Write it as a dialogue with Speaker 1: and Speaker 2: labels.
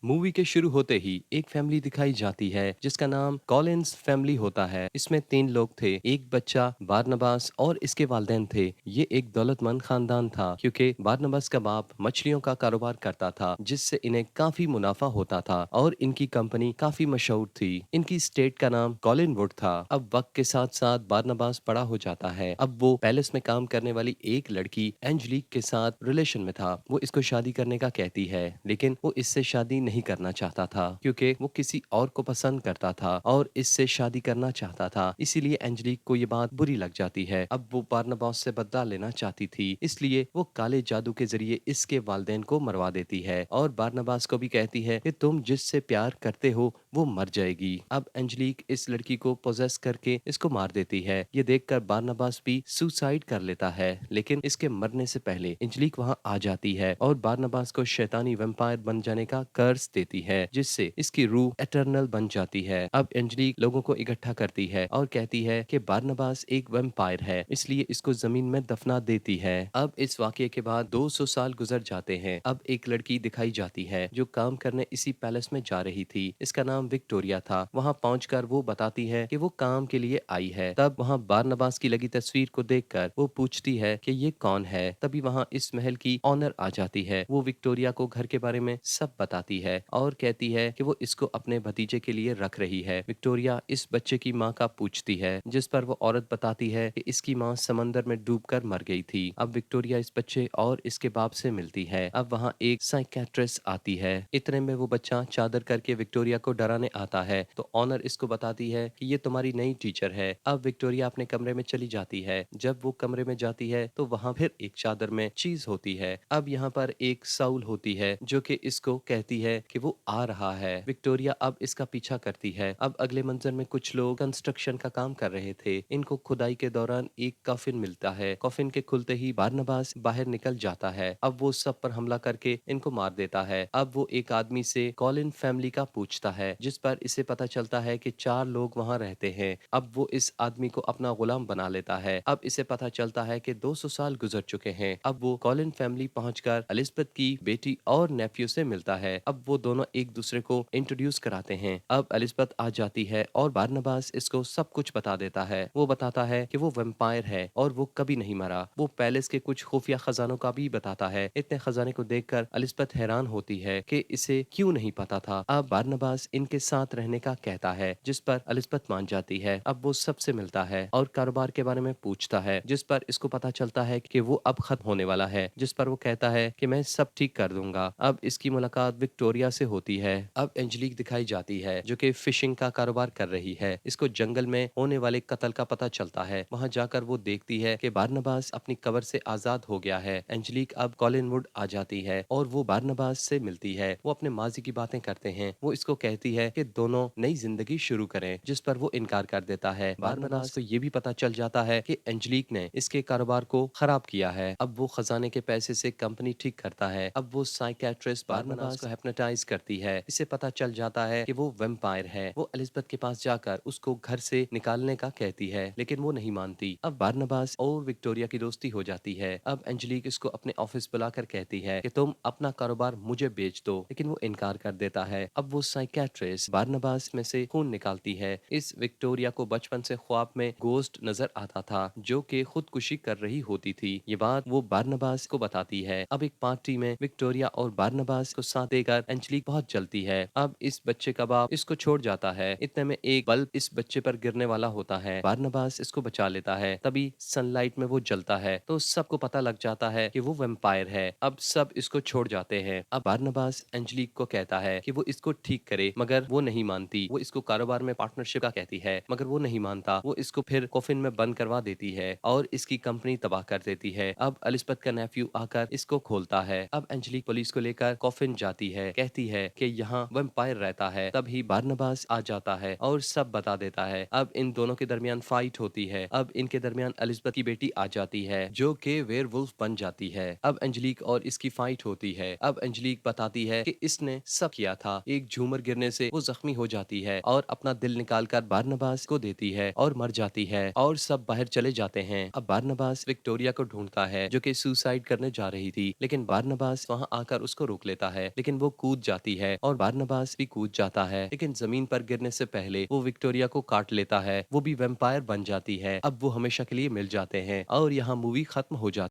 Speaker 1: Movie के शुरू होते ही एक फैमिली दिखाई जाती है जिसका नाम कॉलिंस फैमिली होता है। इसमें तीन लोग थे, एक बच्चा बारनबास और इसके वालिदैन थे। ये एक दौलतमंद खानदान था क्योंकि बारनबास का बाप मछलियों का कारोबार करता था जिससे इन्हें काफी मुनाफा होता था और इनकी कंपनी काफी मशहूर थी। इनकी स्टेट का नाम कॉलिनवुड था। अब वक्त के साथ साथ बारनबास बड़ा हो जाता है। अब वो पैलेस में काम करने वाली एक लड़की एंजलिक के साथ रिलेशन में था। वो इसको शादी करने का कहती है लेकिन वो इससे शादी नहीं करना चाहता था क्योंकि वो किसी और को पसंद करता था और इससे शादी करना चाहता था। इसीलिए एंजलिक को ये बात बुरी लग जाती है। अब वो बारनबास से बदला लेना चाहती थी, इसलिए वो काले जादू के जरिए इसके वालिदैन को मरवा देती है और बारनबास को भी कहती है कि तुम जिससे प्यार करते हो वो मर जाएगी। अब एंजलिक इस लड़की को पोजेस करके इसको मार देती है। ये देखकर बारनबास भी सुसाइड कर लेता है, लेकिन इसके मरने से पहले एंजलिक वहां आ जाती है और बारनबास को शैतानी वैम्पायर बन जाने का कर्ज देती है जिससे इसकी रूह एटर्नल बन जाती है। अब एंजलिक लोगों को इकट्ठा करती है और कहती है कि बारनबास एक वैम्पायर है, इसलिए इसको जमीन में दफना देती है। अब इस वाकये के बाद 200 साल गुजर जाते हैं। अब एक लड़की दिखाई जाती है जो काम करने इसी पैलेस में जा रही थी। इसका नाम विक्टोरिया था। वहां पहुंचकर वो बताती है कि वो काम के लिए आई है। तब वहां बारनबास की लगी तस्वीर को देखकर वो पूछती है कि ये कौन है। तभी वहां इस महल की ऑनर आ जाती है। वो विक्टोरिया को घर के बारे में सब बताती है और कहती है कि वो इसको अपने भतीजे के लिए रख रही है। विक्टोरिया इस बच्चे की माँ का पूछती है, जिस पर वो औरत बताती है कि इसकी माँ समंदर में डूबकर मर गई थी। अब विक्टोरिया इस बच्चे और इसके बाप से मिलती है। अब वहाँ एक साइकेट्रिस्ट आती है। इतने में वो बच्चा चादर करके विक्टोरिया को डराने आता है तो ऑनर इसको बताती है कि ये तुम्हारी नई टीचर है। अब विक्टोरिया अपने कमरे में चली जाती है। जब वो कमरे में जाती है तो वहाँ फिर एक चादर में चीज होती है। अब यहाँ पर एक साउल होती है जो कि इसको कहती है कि वो आ रहा है। विक्टोरिया अब इसका पीछा करती है। अब अगले मंजर में कुछ लोग कंस्ट्रक्शन का काम कर रहे थे। इनको खुदाई के दौरान एक कॉफिन मिलता है। कॉफिन के खुलते ही बारनबास बाहर निकल जाता है। अब वो सब पर हमला करके इनको मार देता है। अब वो एक आदमी से कॉलिन फैमिली का पूछता है, जिस पर इसे पता चलता है कि चार लोग वहाँ रहते हैं। अब वो इस आदमी को अपना गुलाम बना लेता है। अब इसे पता चलता है कि 200 साल गुजर चुके हैं। अब वो कॉलिन फैमिली पहुंचकर एलिजाबेथ की बेटी और नेफ्यू से मिलता है। अब वो दोनों एक दूसरे को इंट्रोड्यूस कराते हैं। अब एलिजाबेथ आ जाती है और बारनबास इसको सब कुछ बता देता है। वो बताता है कि वो वैम्पायर है और वो कभी नहीं मरा। वो पैलेस के कुछ खुफिया खजानों का भी बताता है। इतने खजाने को देखकर एलिजाबेथ हैरान होती है कि इसे क्यों नहीं पता था। अब बारनबास इनके साथ रहने का कहता है, जिस पर एलिजाबेथ मान जाती है। अब वो सबसे मिलता है और कारोबार के बारे में पूछता है, जिस पर इसको पता चलता है कि वो अब खत्म होने वाला है। जिस पर वो कहता है कि मैं सब ठीक कर दूंगा। अब इसकी मुलाकात विक्टोरिया से होती है। अब एंजलिक दिखाई जाती है जो कि फिशिंग का कारोबार कर रही है। इसको जंगल में होने वाले कत्ल का पता चलता है। वहां जाकर वो देखती है कि बारनबास अपनी कब्र से आजाद हो गया है। एंजलिक अब कॉलिनवुड आ जाती है और वो बारनबास से मिलती है। वो अपने माजी की बातें करते हैं। वो इसको कहती है कि दोनों नई जिंदगी शुरू करें, जिस पर वो इनकार कर देता है। बारनबास को ये भी पता चल जाता है कि एंजलिक ने इसके कारोबार को खराब किया है। अब वो खजाने के पैसे से कंपनी ठीक करता है। अब वो साइकेट्रिस्ट बारनबास को हिप्नोटाइज करती है। इसे पता चल जाता है कि वो वैम्पायर है। वो एलिजाबेथ के पास जाकर उसको घर से निकालने का कहती है, लेकिन वो नहीं मानती। अब बारनबास और विक्टोरिया की दोस्ती हो जाती है। अब एंजलिक इसको अपने ऑफिस बुलाकर कहती है कि तुम अपना कारोबार मुझे बेच दो, लेकिन वो इनकार कर देता है। अब वो साइकेट्रिस्ट बारनबास में से खून निकालती है। इस विक्टोरिया को बचपन से ख्वाब में गोस्ट नजर आता था जो कि खुदकुशी कर रही होती थी। ये बात वो बारनबास को बताती है। अब एक पार्टी में विक्टोरिया और बारनबास को साथ देकर एंजलिक बहुत जलती है। अब इस बच्चे का बाप इसको छोड़ जाता है। इतने में एक बल्ब इस बच्चे पर गिरने वाला होता है। बारनबास इसको बचा लेता है। तभी सनलाइट में वो जलता है तो सबको पता लग जाता है कि वो वैम्पायर है। अब सब इसको छोड़ जाते हैं। अब बारनबास एंजलिक को कहता है कि वो इसको ठीक करे, मगर वो नहीं मानती। वो इसको कारोबार में पार्टनरशिप का कहती है, मगर वो नहीं मानता। वो इसको फिर कॉफिन में बंद करवा देती है और इसकी कंपनी तबाह कर देती है। अब एलिजाबेथ का नेफ्यू आकर इसको खोलता है। अब एंजलिक पुलिस को लेकर कॉफिन जाती है, कहती है कि यहाँ वैम्पायर रहता है। तभी बारनबास आ जाता है और सब बता देता है। अब इन दोनों के दरमियान फाइट होती है। अब इनके दरमियान एलिजाबेथ की बेटी आ जाती है जो कि वेयरवुल्फ बन जाती है। अब एंजलिक और इसकी फाइट होती है। अब एंजलिक बताती है कि इसने सब किया था। एक झूमर गिरने से वो जख्मी हो जाती है और अपना दिल निकालकर बारनबास को देती है और मर जाती है और सब बाहर चले जाते हैं। अब बारनबास विक्टोरिया को ढूंढता है जो कि सुसाइड करने जा रही थी, लेकिन बारनबास वहां आकर उसको रोक लेता है, लेकिन वो कूद कूद जाती है और बारनबास भी कूद जाता है, लेकिन जमीन पर गिरने से पहले वो विक्टोरिया को काट लेता है। वो भी वैम्पायर बन जाती है। अब वो हमेशा के लिए मिल जाते हैं और यहाँ मूवी खत्म हो जाती है।